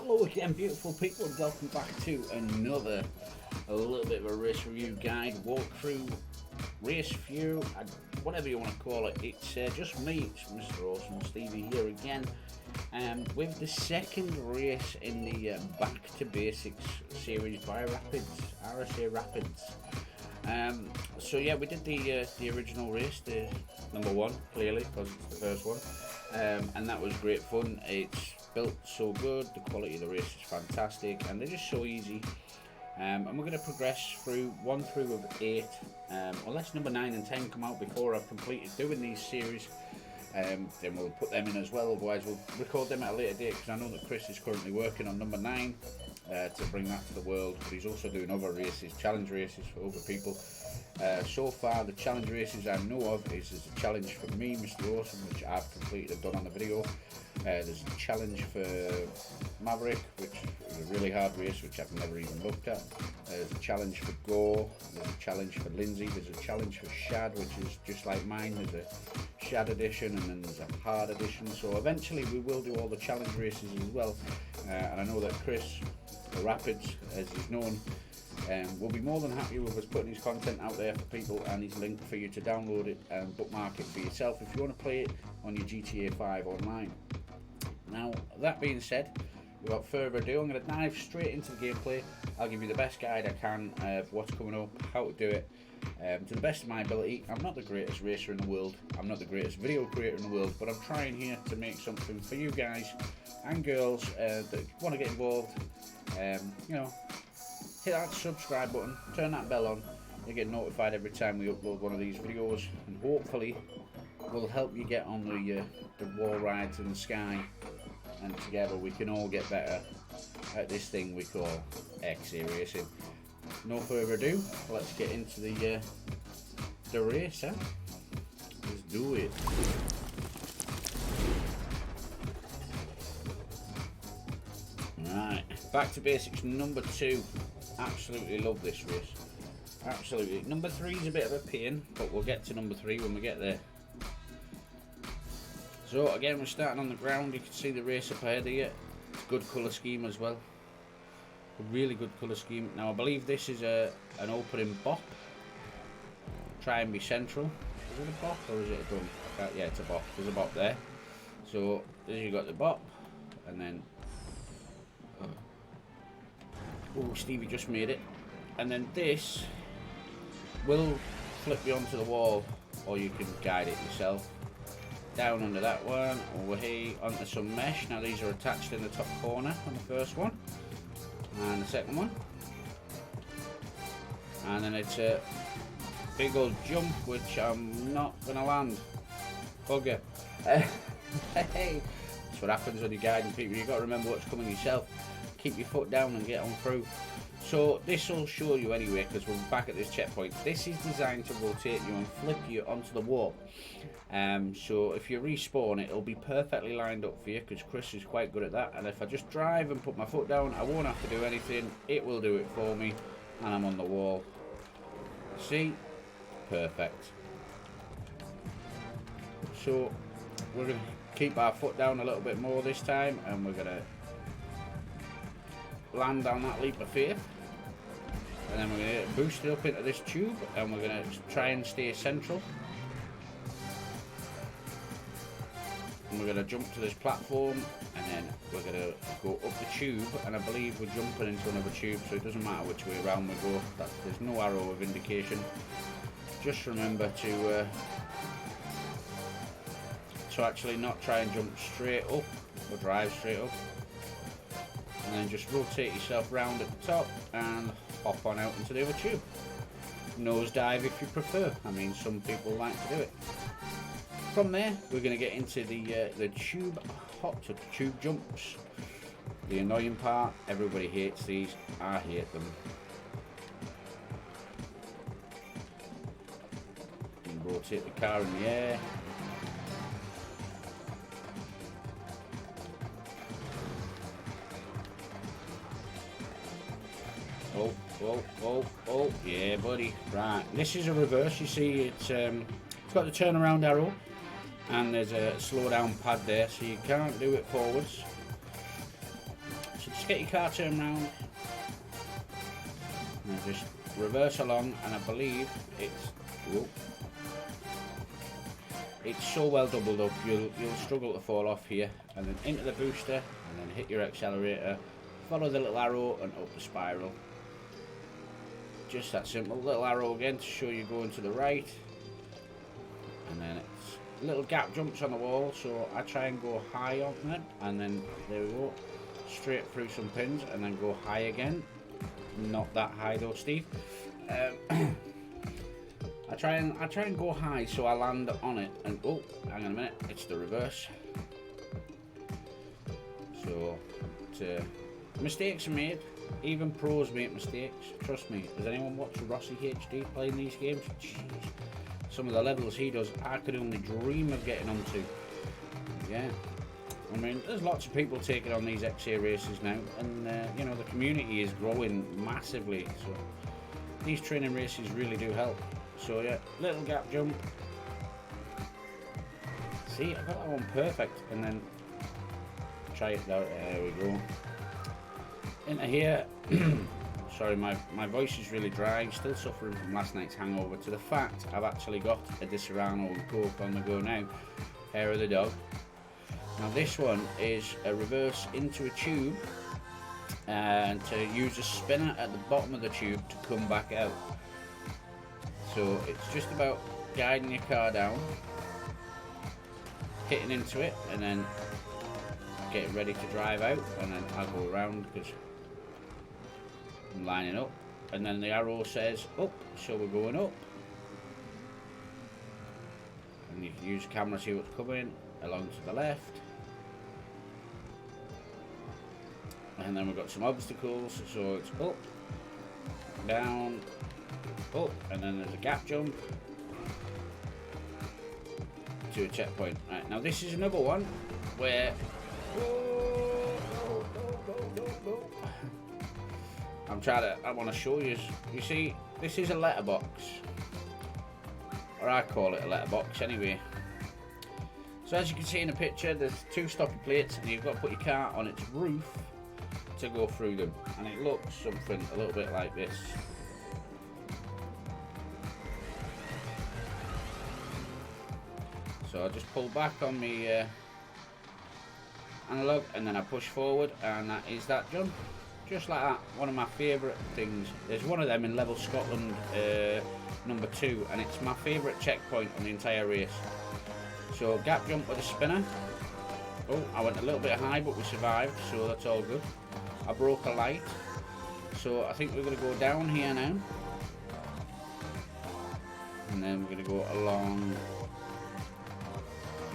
Hello again, beautiful people, and welcome back to another a little bit of a race review guide, walkthrough, race view, whatever you want to call it. It's just me, it's Mr. Awesome Stevie here again, with the second race in the Back to Basics series by RSArapidZz. So yeah, we did the original race, the number one, clearly because it's the first one, and that was great fun. It's built so good, the quality of the race is fantastic, and they're just so easy. And we're going to progress through 1 through 8, unless number 9 and 10 come out before I've completed doing these series. Then we'll put them in as well, otherwise we'll record them at a later date, because I know that Chris is currently working on number 9 to bring that to the world, but he's also doing other races, challenge races for other people. So far the challenge races I know of is a challenge for me, Mr. Awesome, which I've completed and done on the video. There's a challenge for Maverick, which is a really hard race, which I've never even looked at. There's a challenge for Gore, there's a challenge for Lindsay, there's a challenge for Shad, which is just like mine. There's a Shad edition and then there's a hard edition. So eventually we will do all the challenge races as well. And I know that Chris, the Rapids as he's known, will be more than happy with us putting his content out there for people, and his link for you to download it and bookmark it for yourself if you want to play it on your GTA 5 online. Now, that being said, without further ado, I'm going to dive straight into the gameplay. I'll give you the best guide I can of what's coming up, how to do it, to the best of my ability. I'm not the greatest racer in the world, I'm not the greatest video creator in the world, but I'm trying here to make something for you guys and girls that want to get involved. You know, hit that subscribe button, turn that bell on, you get notified every time we upload one of these videos, and hopefully we'll help you get on the wall rides in the sky, and together we can all get better at this thing we call XA racing. No further ado, let's get into the race, huh? Let's do it. Right, Back to Basics number 2. Absolutely love this race. Absolutely. Number 3 is a bit of a pain, but we'll get to number 3 when we get there. So again, we're starting on the ground. You can see the race up ahead here. It's a good colour scheme as well. A really good colour scheme. Now I believe this is an opening bop. Try and be central. Is it a bop or is it a drum? Yeah, it's a bop. There's a bop there. So there you got the bop, and then oh, Stevie just made it. And then this will flip you onto the wall, or you can guide it yourself. Down under that one, over here onto some mesh. Now these are attached in the top corner on the first one, and the second one. And then it's a big old jump, which I'm not going to land. Bugger. Hey, that's what happens when you're guiding people. You've got to remember what's coming yourself. Keep your foot down and get on through. So this will show you anyway, because we're back at this checkpoint. This is designed to rotate you and flip you onto the wall. So if you respawn, it'll be perfectly lined up for you, because Chris is quite good at that. And if I just drive and put my foot down, I won't have to do anything. It will do it for me, and I'm on the wall. See? Perfect. So we're going to keep our foot down a little bit more this time, and we're going to land down that leap of faith, and then we're going to boost it up into this tube, and we're going to try and stay central, and we're going to jump to this platform, and then we're going to go up the tube, and I believe we're jumping into another tube, so it doesn't matter which way around we go. There's no arrow of indication. Just remember to actually not try and jump straight up or drive straight up, and then just rotate yourself round at the top and hop on out into the other tube. Nosedive if you prefer. I mean, some people like to do it. From there, we're going to get into the tube hops, or tube jumps. The annoying part, everybody hates these. I hate them. And rotate the car in the air. Oh, oh, oh, oh, yeah, buddy. Right, this is a reverse. You see, it's got the turnaround arrow, and there's a slow down pad there, so you can't do it forwards. So just get your car turned round and just reverse along, and I believe it's so well doubled up you'll struggle to fall off here, and then into the booster and then hit your accelerator, follow the little arrow and up the spiral. Just that simple. Little arrow again to show you going to the right, and then it's little gap jumps on the wall, so I try and go high on it, and then there we go, straight through some pins and then go high again. Not that high though, Steve. I try and go high so I land on it, and oh, hang on a minute, it's the reverse. So mistakes are made. Even pros make mistakes. Trust me. Does anyone watch Rossi HD playing these games? Jeez. Some of the levels he does, I could only dream of getting onto. Yeah. I mean, there's lots of people taking on these XA races now, and you know, the community is growing massively. So these training races really do help. So yeah, little gap jump. See, I got that one perfect, and then try it out. There we go. Into here. Sorry, my voice is really dry. I'm still suffering from last night's hangover, to the fact I've actually got a Disaronno and Coke on the go now. Hair of the dog. Now this one is a reverse into a tube, and to use a spinner at the bottom of the tube to come back out. So it's just about guiding your car down, hitting into it, and then getting ready to drive out, and then I'll go around because I'm lining up, and then the arrow says up, so we're going up, and you can use the camera to see what's coming along to the left, and then we've got some obstacles, so it's up, down, up, and then there's a gap jump to a checkpoint. Right, now this is another one where I want to show you. You see, this is a letterbox, or I call it a letterbox anyway. So as you can see in the picture, there's two stopper plates, and you've got to put your car on its roof to go through them, and it looks something a little bit like this. So I just pull back on my analog, and then I push forward, and that is that jump. Just like that. One of my favourite things. There's one of them in Level Scotland number 2, and it's my favourite checkpoint on the entire race. So gap jump with a spinner. Oh, I went a little bit high, but we survived, so that's all good. I broke a light, so I think we're going to go down here now, and then we're going to go along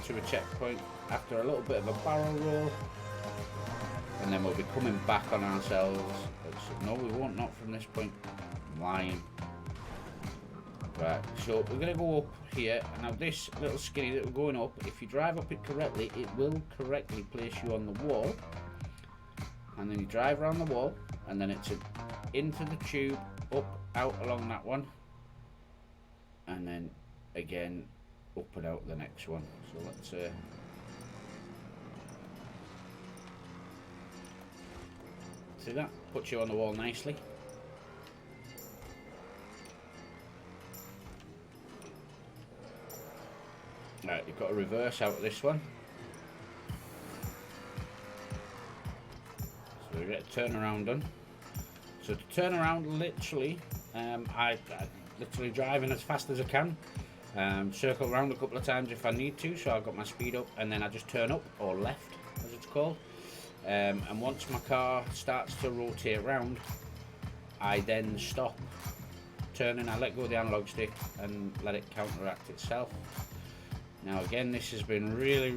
to a checkpoint after a little bit of a barrel roll, and then we'll be coming back on ourselves. No, we won't, not from this point. I'm lying. Right, so we're going to go up here. Now this little skinny that we're going up, if you drive up it correctly, it will correctly place you on the wall, and then you drive around the wall, and then it's into the tube, up, out along that one, and then again up and out the next one. So let's see, that puts you on the wall nicely. Right, you've got to reverse out of this one. So we get a turnaround done. So to turn around, literally, I literally driving as fast as I can. Circle around a couple of times if I need to, so I've got my speed up, and then I just turn up, or left as it's called, and once my car starts to rotate around, I then stop turning. I let go of the analog stick and let it counteract itself. Now again, this has been really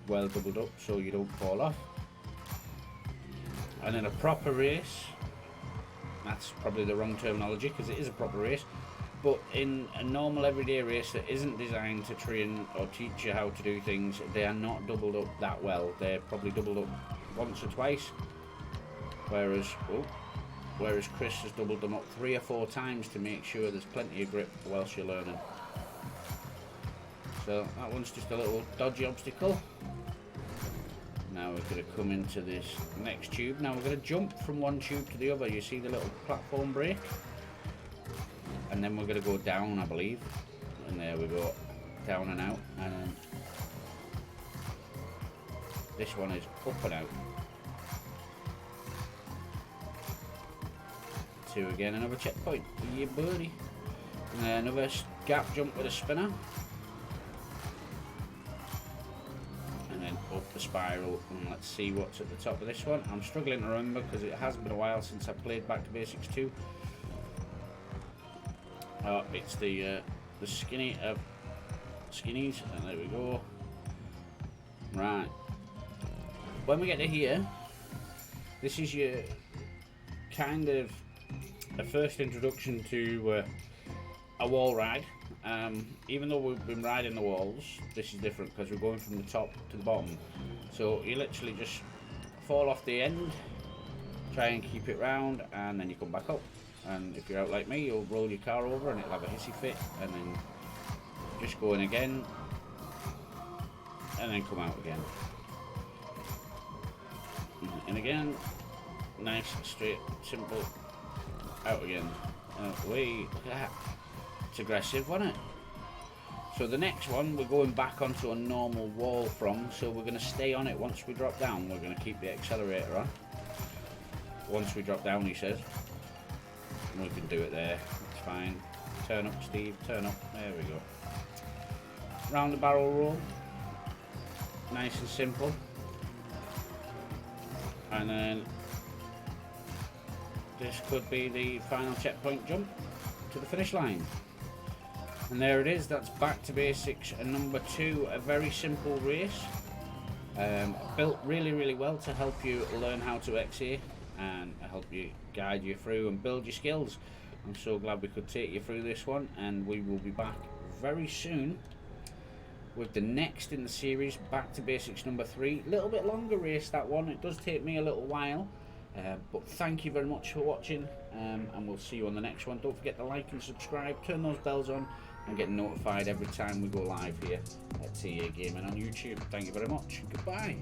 well doubled up so you don't fall off. And in a proper race, that's probably the wrong terminology because it is a proper race, but in a normal everyday race that isn't designed to train or teach you how to do things, they are not doubled up that well. They're probably doubled up once or twice, whereas Chris has doubled them up 3 or 4 times to make sure there's plenty of grip whilst you're learning. So that one's just a little dodgy obstacle. Now we're going to come into this next tube. Now we're going to jump from one tube to the other. You see the little platform break? And then we're going to go down, I believe. And there we go, down and out. And then this one is up and out. 2 again, another checkpoint. Yeah, buddy. And then another gap jump with a spinner. And then up the spiral. And let's see what's at the top of this one. I'm struggling to remember because it has been a while since I played Back to Basics 2. Oh, it's the skinny of skinnies. And there we go. Right. When we get to here, this is your kind of a first introduction to a wall ride. Even though we've been riding the walls, this is different because we're going from the top to the bottom. So you literally just fall off the end, try and keep it round, and then you come back up. And if you're out like me, you'll roll your car over and it'll have a hissy fit, and then just go in again, and then come out again. And again, nice, straight, simple, out again. Look at that. It's aggressive, wasn't it? So the next one, we're going back onto a normal wall from, so we're going to stay on it once we drop down. We're going to keep the accelerator on. Once we drop down, he says. And we can do it there, it's fine. Turn up, Steve, turn up. There we go. Round the barrel roll. Nice and simple. And then this could be the final checkpoint jump to the finish line. And there it is, that's Back to Basics number 2, a very simple race. Built really well to help you learn how to XA and help you guide you through and build your skills. I'm so glad we could take you through this one, and we will be back very soon with the next in the series, Back to Basics number 3. A little bit longer race, that one. It does take me a little while, but thank you very much for watching, and we'll see you on the next one. Don't forget to like and subscribe, turn those bells on, and get notified every time we go live here at TA Gaming on YouTube. Thank you very much. Goodbye.